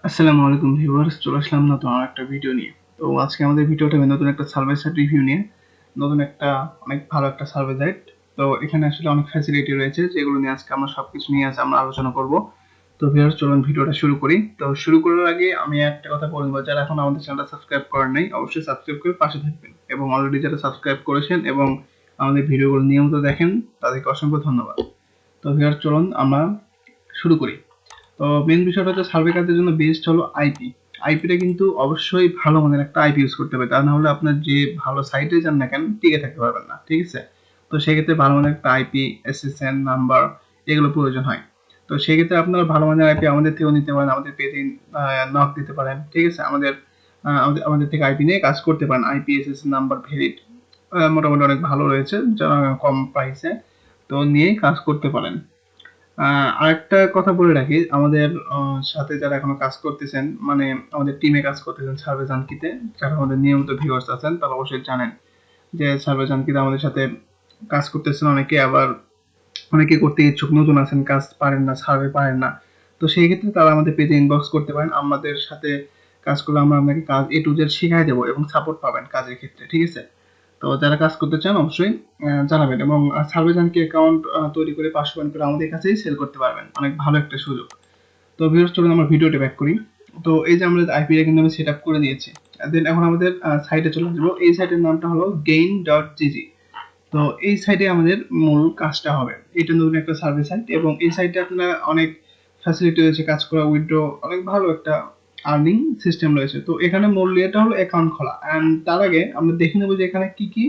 আসসালামু আলাইকুম ভিউয়ার্স, চলে আসলাম নতুন আরেকটা ভিডিও নিয়ে। তো আজকে আমাদের ভিডিওটা হবে নতুন একটা সার্ভে সাইট রিভিউ নিয়ে। নতুন একটা অনেক ভালো একটা সার্ভে সাইট। তো এখানে আসলে অনেক ফ্যাসিলিটি রয়েছে যেগুলো নিয়ে আজকে আমরা সবকিছু নিয়ে আমরা আলোচনা করব। তো ভিউয়ার্স, চলুন ভিডিওটা শুরু করি। তো শুরু করার আগে আমি একটা কথা বলে নেব, যারা এখন আমাদের চ্যানেলটা সাবস্ক্রাইব করেন নাই অবশ্যই সাবস্ক্রাইব করে পাশে থাকবেন, এবং অলরেডি যারা সাবস্ক্রাইব করেছেন এবং আমাদের ভিডিওগুলো নিয়মিত দেখেন তাদেরকে অসংখ্য ধন্যবাদ। তো ভিউয়ার্স, চলুন আমরা শুরু করি। তো মেন বিষয়টা হচ্ছে সার্ভে কাজের জন্য বেস্ট হলো আইপি। আইপিটা কিন্তু অবশ্যই ভালো মানের একটা আইপি ইউজ করতে হবে, তা না হলে আপনার যে ভালো সাইটে যান না কেন টিকে থাকতে পারবেন না, ঠিক আছে? তো সেক্ষেত্রে ভালো মানের একটা আইপি, এসএসএন নাম্বার, এগুলো প্রয়োজন হয়। তো সেক্ষেত্রে আপনারা ভালো মানের আইপি আমাদের থেকেও নিতে পারেন, আমাদের পেজে নক দিতে পারেন, ঠিক আছে? আমাদের থেকে আইপি নিয়ে কাজ করতে পারেন। আইপি, এসএসএন নাম্বার, ভেরিট মোটামুটি অনেক ভালো রয়েছে, যারা কম প্রাইসে তো নিয়ে কাজ করতে পারেন। আরেকটা কথা বলে রাখি, আমাদের সাথে যারা এখনো কাজ করতেছেন, মানে আমাদের টিমে কাজ করতেছেন সার্ভে জানকিতে, যারা আমাদের নিয়মিত ভিউয়ার্স আছেন তারা অবশ্যই জানেন যে সার্ভে জানকিতে আমাদের সাথে কাজ করতেছেন অনেকে, আবার অনেকে করতে ইচ্ছুক, নতুন আছেন, কাজ পারেন না, সার্ভে পারেন না। তো সেই ক্ষেত্রে তারা আমাদের পেজে ইনবক্স করতে পারেন। আমাদের সাথে কাজ করলে আমরা আপনাকে কাজ এ টু জেড শিখাই দেবো এবং সাপোর্ট পাবেন কাজের ক্ষেত্রে, ঠিক আছে? তো যারা কাজ করতে চান অবশ্যই জানাবেন, এবং সার্ভেজানকে অ্যাকাউন্ট তৈরি করে 500 পয়েন্ট করে আমাদের কাছেই সেল করতে পারবেন। অনেক ভালো একটা সুযোগ। তো ভিউয়ার্স, চলুন আমরা ভিডিওটা ব্যাক করি। তো এই যে আমরা আইপিটা কিন্তু আমি সেট আপ করে দিয়েছি। দেন এখন আমাদের সাইটে চলে আসবো। এই সাইটের নামটা হলো gain.gg। তো এই সাইটে আমাদের মূল কাজটা হবে। এটা নতুন একটা সার্ভে সাইট, এবং এই সাইটে আপনারা অনেক ফ্যাসিলিটি রয়েছে কাজ করা, উইথড্র, অনেক ভালো একটা আর্নিং সিস্টেম রয়েছে। তো এখানে মূল ইয়েটা হলো অ্যাকাউন্ট খোলা, এন্ড তার আগে আমরা দেখে নেবো যে এখানে কি কি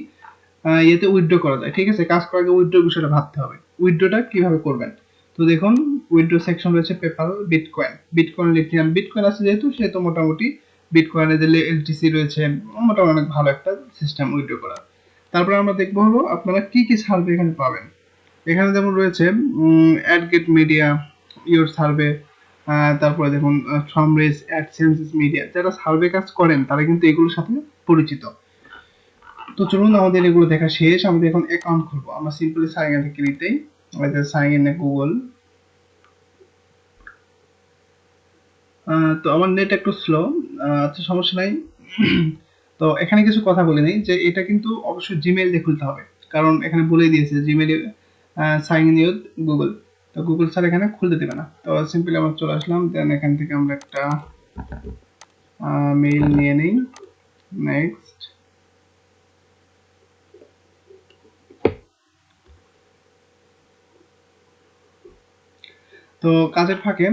ইয়েতে উইথড্র করা যায়, ঠিক আছে? কাজ করার আগে উইথড্র বিষয়টা ভাবতে হবে, উইথড্রটা কিভাবে করবেন। তো দেখুন, উইথড্র সেকশন রয়েছে PayPal, bitcoin, bitcoin, lithium, bitcoin আছে যেহেতু মোটামুটি বিটকয়েনের যে এলটিসি রয়েছে, মোটামুটি অনেক ভালো একটা সিস্টেম উইথড্র করার। তারপরে আমরা দেখবো হলো আপনারা কি কি সার্ভে এখানে পাবেন। এখানে যেমন রয়েছে AdGate Media, your survey, তারপরে দেখুন সামরেজ, অ্যাডসেন্স মিডিয়া। যারা সার্ভে কাজ করেন তারা কিন্তু এগুলোর সাথে পরিচিত। তো চলুন, আমাদের এগুলো দেখা শেষ, আমাদের এখন অ্যাকাউন্ট খুলবো। আমরা সিম্পলি সাইন ইন থেকে নিতেই সাইন ইন গুগল। তো আমার নেট একটু স্লো, আচ্ছা সমস্যা নাই। তো এখানে কিছু কথা বলে নিই যে এটা কিন্তু অবশ্যই জিমেইল দিয়ে খুলতে হবে, কারণ এখানে বলেই দিয়েছে জিমেইলে সাইন ইন উইথ গুগল। তো গুগল স্যার এখানে খুলতে দেবে না। তো সিম্পলি আমরা চলে আসলাম, দেন এখান থেকে আমরা একটা মেইল নিয়ে নিই। নেক্সট। তো কাজের ফাঁকে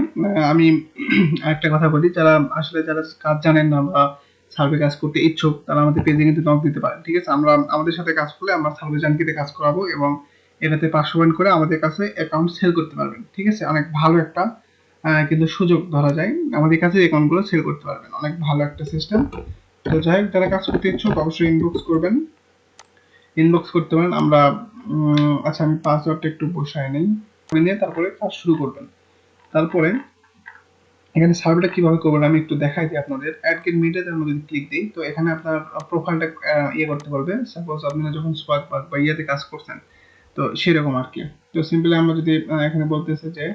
আমি একটা কথা বলি, যারা কাজ জানেন না বা সার্ভে কাজ করতে ইচ্ছুক, তারা আমাদের পেজে কিন্তু নক দিতে পারেন, ঠিক আছে? আমরা আমাদের সাথে কাজ করলে আমরা সার্ভে জানকিতে কাজ করাবো, এবং এটাতে 500 পয়েন্ট করে আমাদের কাছে অ্যাকাউন্ট সেল করতে পারবেন, ঠিক আছে? অনেক ভালো একটা কিন্তু সুযোগ ধরা যায়, আমাদের কাছে অ্যাকাউন্টগুলো সেল করতে পারবেন, অনেক ভালো একটা সিস্টেম। তো যাই হোক, যারা কাজ করতে ইচ্ছুক অবশ্যই ইনবক্স করবেন, ইনবক্স করতে পারেন। আমরা আচ্ছা, আমি পাসওয়ার্ডটা একটু বসাই নেই, করে নিয়ে তারপরে কাজ শুরু করবেন। তারপরে এখানে সার্ভেটা কিভাবে করবেন আমি একটু দেখাই দিই আপনাদের। অ্যাড গেট মিডিয়াতে আমরা যদি ক্লিক দিই, তো এখানে আপনার প্রোফাইলটা ইয়ে করতে পারবে। সাপোজ আপনারা যখন সোয়াগ বা ইয়েতে কাজ করছেন, তো সেরকম আর কি। তো সিম্পলি আমরা যদি এখানে বলতেছে যে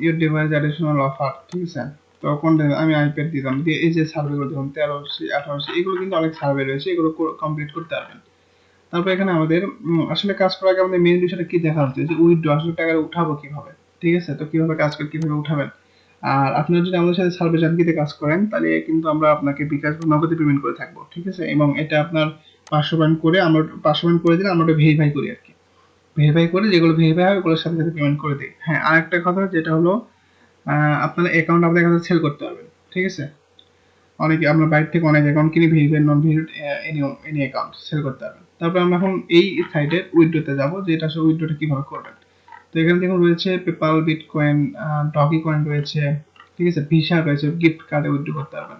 ইউর ডিভাইস অ্যাডিশনাল অফার, ঠিক আছে? তো কোনটা আমি আইপ্যাড দিলাম, দিয়ে এই যে সার্ভেগুলো দেখুন 1300, 1800, এগুলো কিন্তু অনেক সার্ভে রয়েছে, এগুলো কমপ্লিট করতে পারবেন। তারপর এখানে আমাদের আসলে কাজ করার আগে আমাদের মেইন বিষয়টা কি দেখা হচ্ছে, যে উইথড্র আসলে টাকা উঠাবো কিভাবে, ঠিক আছে? তো কিভাবে কাজ করে কিভাবে উঠাবেন। আর আপনারা যদি আমাদের সাথে সার্ভে জানকিতে কাজ করেন তাহলে কিন্তু আমরা আপনাকে বিকাশ বা নগদে পেমেন্ট করে থাকবো, ঠিক আছে? এবং এটা আপনার 500 পয়েন্ট করে, আমরা 500 পয়েন্ট করে দিলে আমরা ওটা ভেরিফাই করি আর কি। ভেরিফাই করে যেগুলো ভেরিফাই হয় ওগুলোর সাথে সাথে পেমেন্ট করে দিই। হ্যাঁ, আরেকটা কথা যেটা হলো আপনার অ্যাকাউন্ট আমাদের কাছে সেল করতে পারবেন, ঠিক আছে? অনেকে আমরা বাইরে থেকে অনেক অ্যাকাউন্ট কিনে, ভেরিফাইড নন ভেরিফাইড এনি অ্যাকাউন্ট সেল করতে পারবেন। তারপর আমরা এখন এই সাইডে উইথড্রোতে যাব, যে এটা আসলে উইথড্রোটা কিভাবে করবেন। তো এখানে দেখুন রয়েছে পেপাল, বিটকয়েন, ডগি কয়েন রয়েছে, ঠিক আছে? ভিসা রয়েছে, গিফট কার্ডে উইথড্র করতে পারবেন।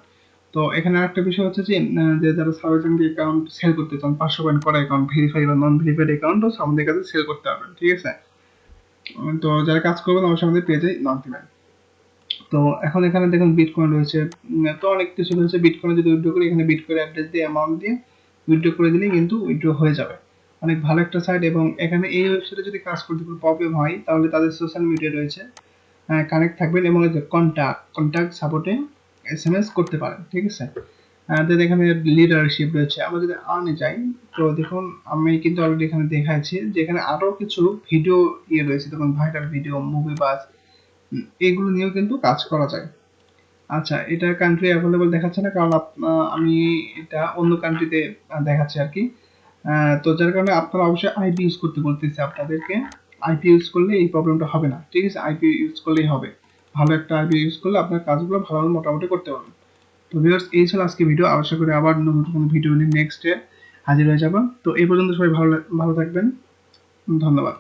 তো এখানে আরেকটা বিষয় হচ্ছে যে যারা সার্ভেজেন্ট অ্যাকাউন্ট সেল করতে চান, 500 পয়েন্ট করা অ্যাকাউন্ট, ভেরিফাই বা নন ভেরিফাইড অ্যাকাউন্টও আমাদের কাছে সেল করতে পারবেন, ঠিক আছে? তো যারা কাজ করবেন অবশ্যই আমাদের পেজে নক দিবেন। তো এখন এখানে দেখুন বিটকয়েন রয়েছে, তো অনেক কিছু রয়েছে। বিটকয়েনে যদি উইথড্র করি, এখানে বিটকয়েন অ্যাড্রেস দিয়ে অ্যামাউন্ট দিয়ে উইথড্র করে দিলেই কিন্তু উইথড্র হয়ে যাবে। অনেক ভালো একটা সাইট, এবং এখানে এই ওয়েবসাইটে যদি কাজ করতে কোনো প্রবলেম হয় তাহলে তাদের সোশ্যাল মিডিয়া রয়েছে, কানেক্ট থাকবেন এবং কন্টাক্ট সাপোর্টে এসএমএস করতে পারেন। ঠিক আছে, দেন এখানে লিডারশিপ রয়েছে। আমরা যদি আর্নে যাই, তো দেখুন আমি কিন্তু অলরেডি এখানে দেখাচ্ছি যে এখানে আরো কিছু ভিডিও রয়েছে, দেখুন ভাইরাল ভিডিও, মুভি বাজ, এগুলো নিয়েও কিন্তু কাজ করা যায়। আচ্ছা, এটা কান্ট্রি অ্যাভেলেবল দেখাচ্ছে না, কারণ আমি এটা অন্য কান্ট্রিতে দেখাচ্ছি আর কি। তো যার কারণে আপনারা অবশ্যই আইপি ইউজ করতে বলতেছে আপনাদেরকে। আইপি ইউজ করলে এই প্রবলেমটা হবে না। ঠিক আছে, আইপি ইউজ করলেই হবে। ভালো একটা আইপি ইউজ করলে আপনার কাজগুলো ভালো মোটামুটি করতে পারবেন। তো ভিউয়ার্স, এই ছিল আজকে ভিডিও। আশা করি আবার নতুন কোনো ভিডিও নিয়ে নেক্সট ডে হাজির হয়ে যাব। তো এই পর্যন্ত সবাই ভালো থাকবেন। ধন্যবাদ।